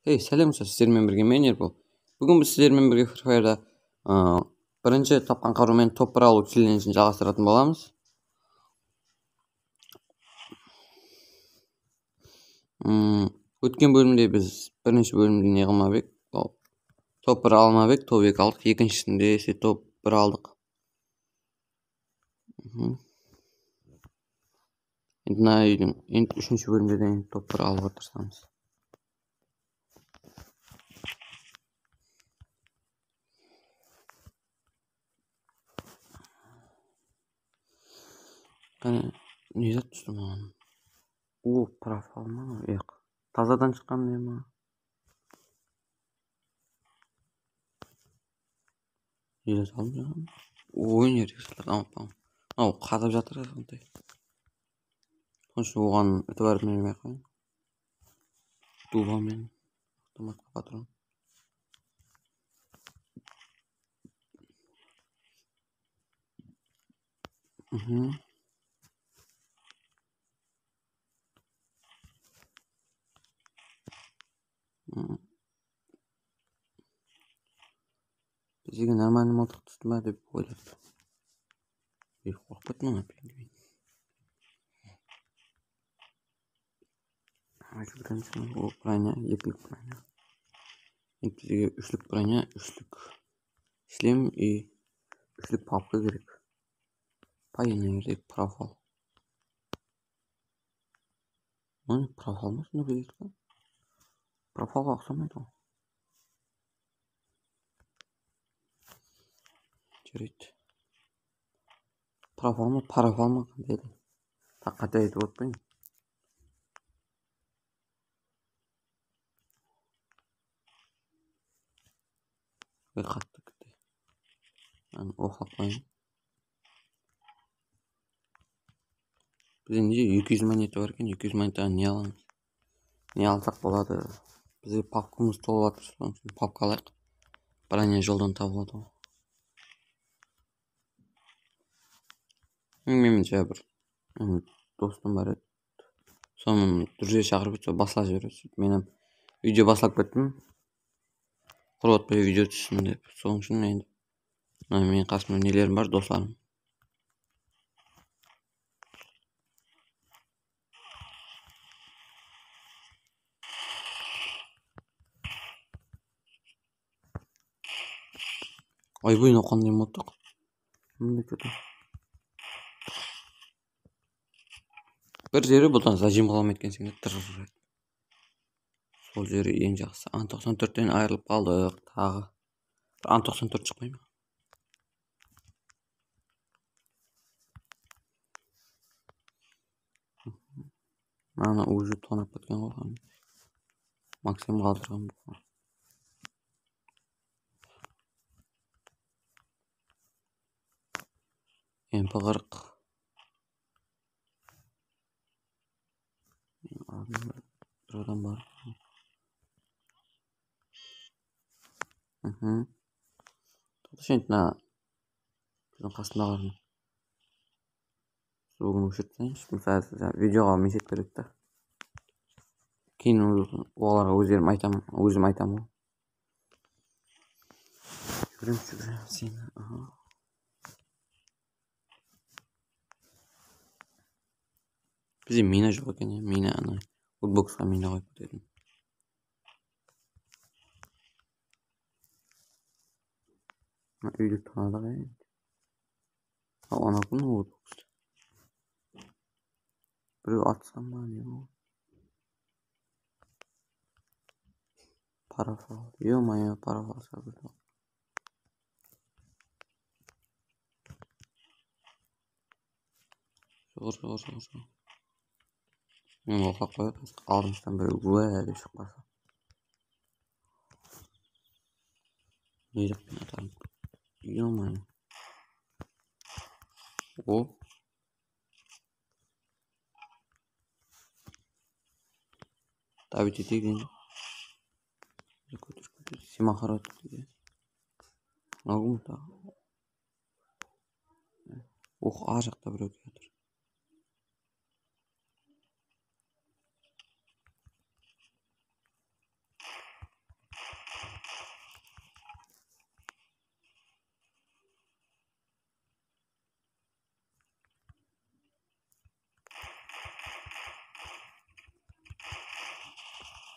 Hey, сәлеметсіздер, сіздермен бірге мен Ербол. Бүгін біз сіздермен бірге Free Fire'да бірінші тапқан қарумен топ 1 алу челленджін жалғастыратын боламыз. Өткен бөлімде біз бірінші бөлімде не қылмабек, топ 1 алмабек, топ 2 алдық. Екіншісінде есе топ 1 алдық. Енді мына үйдің үшінші бөлімде де топ 1 алуға тырысамыз. Не зат түсті маған? Профал ма? Еқ, тазадан шыққан не ма? Не зат алып жатырмын? Ойын ерекшелер дамытпағым. Қатып жатыр сондай. Соншы оған өті барып менемей қойын. Дубамен автоматқа патрон. Бізге нормальный мылтық түсті ма деп ойлады. Қорқып кеттім ана пингвин. Броня, екілік броня. Енді бізге үшлік броня, үшлік шлем и үшлік папка керек. Поенен керек, профал. Профал ма сонда береді қа? Профалға ұқсамайды ғой. Жарайды. Профал ма, парафал ма қандай еді? Қате айтып отпайын. Қатты кітті. Оқылап қойын. Бізде неде 200 монета бар екен, 200 монетаға не аламыз? Не алсақ болады? Бізде папкамыз толып жатыр, соның үшін папка алайық. Броня жолдан табылады ғой. Мен бір достым бар еді. Соның друзья шақырып еді, басыла жібереді. Мен видео басылап кеттім. Құрып отпай видео түссін деп. Соның үшін енді мен қасымда нелерім бар, достарым. Ойбой, қандай мылтық. Бір жері бұдан зажим қыламын еткенсің де тұрғызып. Сол жері ең жақсы. Ан-94-тен айырылып қалдық. Тағы Ан-94 шықпай ма? Мана уже тонап кеткен ғой. Максим қалдырған бұл. МП-40. Bir adam var. Şimdi біздің қасында қалдым. Бүгін өшіртсеңші, мысалы видеоға месет береді да. Кейін оларға өзім айтамын. Жүгірем сені. Бізде мина жоқ екен, мина ана футбоксқа мина қойып кететін. Үйді тонадық енді. Ана күн футбоксты. Біреу атсам ба не бұл? Парафал. Ё-моё, парафал шабылды. Шығыр. Мен оқап қойып, алдымыздан бір деп шықпаса. Не жақпен атарым? Ё-моё. Давид етек енді. Семахар өтті. Ағым тағы. Ар жақта бір өте жатыр.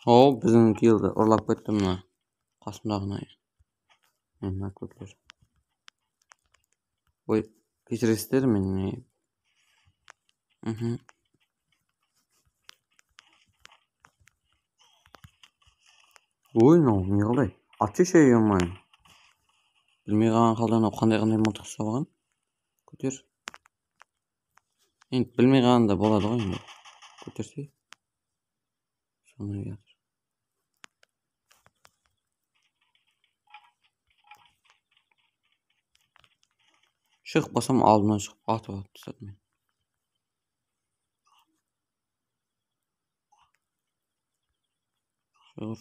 O bizimki yılda orlap kettim lan. Kasımdağına. Hemen kökler. Oy, geçiresizler mi ne? Hı. Oy no, niye Açı şey yapmayın. Bilmey kalan kaldan o qanday mantık sabagan. Köter. Endi bilmey kalanda bolady go endi. Köterse. Sonra yatar. Çık basam aldından çıkıp atıp satmayın. Şuur.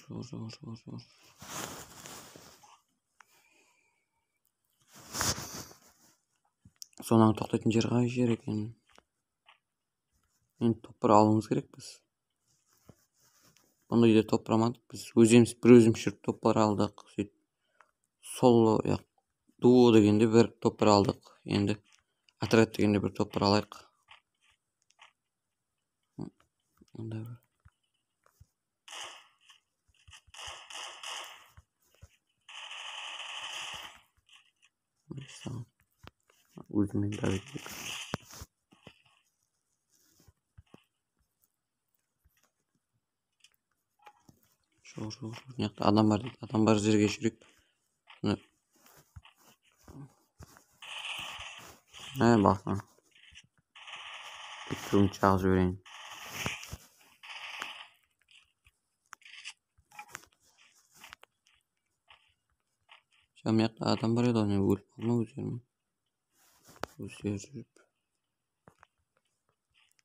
Sonra toktaytın yer kayı yer eken. Endi toplar almamız gerek biz. Bunda yine toplamadık biz. Özüm şırt toplar aldık. Solo ya. Duo degende bir toplar aldık. Endi Atrat degende bir toplar alayık. Onda bir. Neyse. Özümün davetlik. Şuur. Yakta adam var dedi. Adam var zirge şürük. Ne bakma. Gittim çağız öğrenin. Şam yakta adam var ya ne bul. Ama üzerime. Üzerip.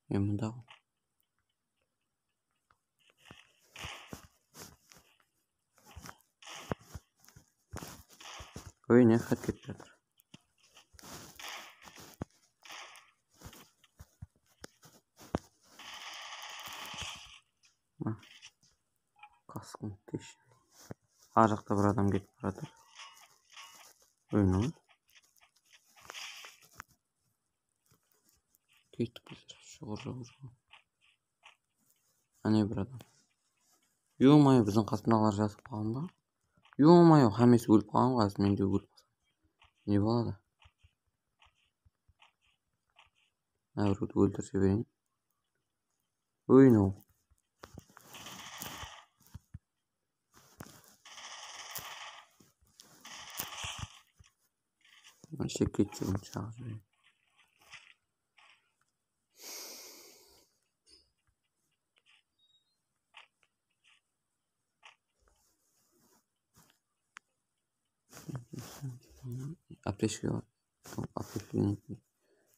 Yanımda. Öyle ne kat getiriyor. Kaskın teş. Arakta bir adam gelip baradır. Öyle olur. Geçtik bizler. Şuur. Hani bir adam. Yo'may bizning qasmdagilar жазып qolganda. Yo'may hammasi o'lib qolgan qaysi men de o'lib qolsam. Ne bo'ladi? Navrut o'ldirsa bering. O'y no. Ishga ketdim chaqirib. Ateşli var. Ateşli.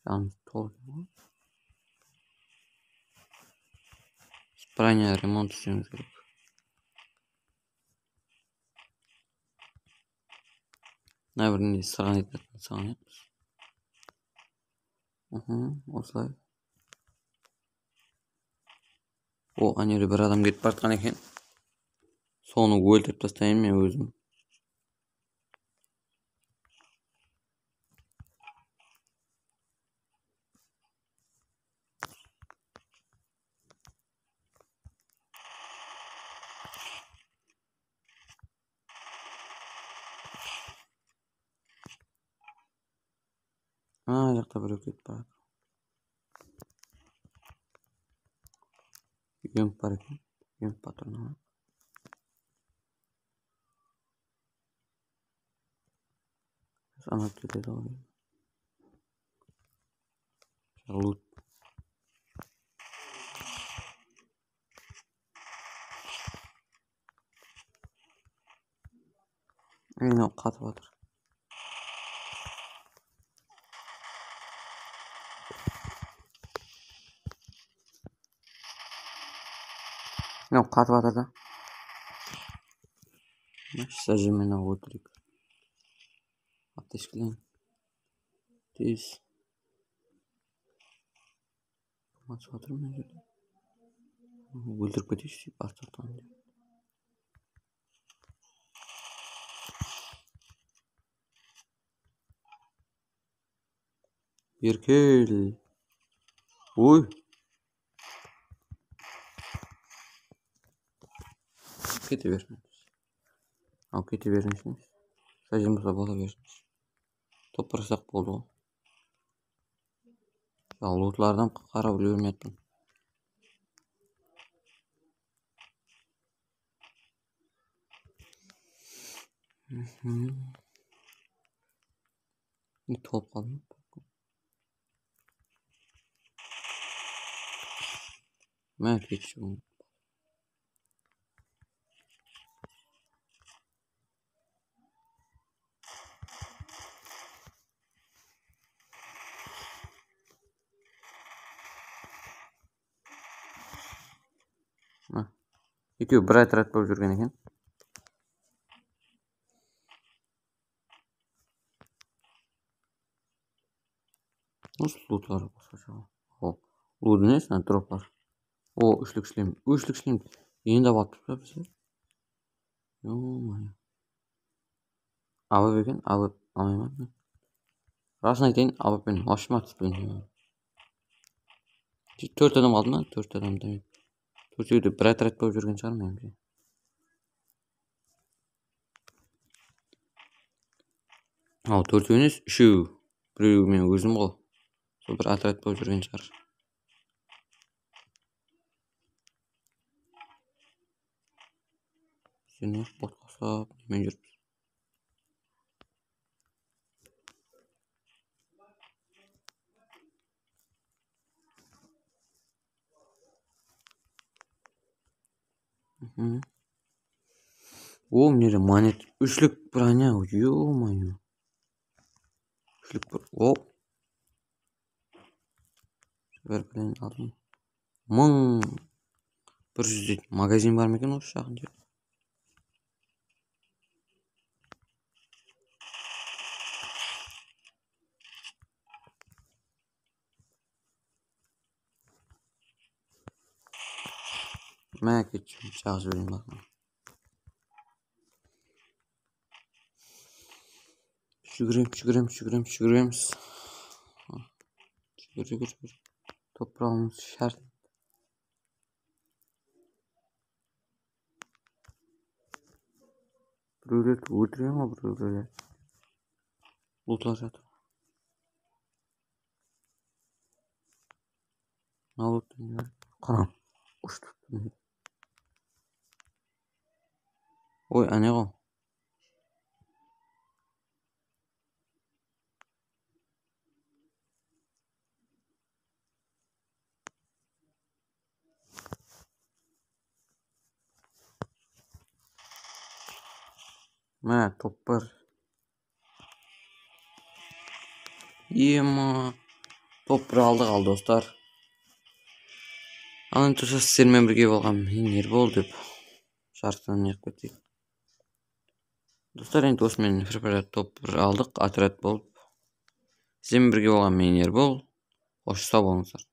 Yalnız toz var. Spranya ремонт işimiz gerek. Ne bileyim sırgan etmesin sırgan etmesin. Osay. O aneri bir adam gidip bartkan eken. Sonu öldürüp tastayım men özüm. Ha, yakta bir gidip barat. Yem var eken. Yem patronu var. Sanat dedi oluyor. Loot. Yine o kat vardır. Ne o kat vardır da. Сажи на отрик. Ateşleyin. Tez. Maç hatır mı acaba? Öldürüp öteşti. Artıktan. Yerkel. Oy. Kete bersin. Al kete bersin. Sajım bolsa bola bersin. Toprasak boldu. Ya lootlardan qarab ulgurmayapman. Ne top qaldı. Men keçim. Ikki bir aytrat bo'lib yurgan ekan. Nasıl lootlar boshqacha? Hop. Loot nesi? Droplar. O üçlük işlem. Üçlük işlem. Yeni de baktık da bize. Yo-mayo. Alıp ekan, alıp almayman ben. Rastını aytayın, alıp ben başıma atıp bilmiyorum. 4 adam aldım lan, 4 adam demek. 4 bir aytrat bo'lib yurgan шығармын меніңше. Ал 4 емес, 3. Біреуі мен өзім ғой. Сол бір aytrat bo'lib yurgan шығар. Seni bot qasab, neмен жүрміз. О, міне монет. Үшлік броня, ё-моё. Үшлік бір. Оп. Бір білен алдым. 1100 дейді. Магазин бар ма екен осы жақын жерде? Mən keçim, şahs vereyim baxma. Şükürüm. Şükür. Toprağımız şart. Birovlar o'ldirgan mi birovlar? Lootlar жатыр. Налоттың қарам. Ұшты. Ой, әне ғой. Мә, топ бар. Ема. Топ бір алдық ал достар. Анын тұрса сіздермен бірге болған мен Ербол деп жарықтан неғып кетейік. Достар, енді осымен топ бір алдық, отряд болып. Сіздермен бірге болған мен Ербол. Қош сау болыңыздар.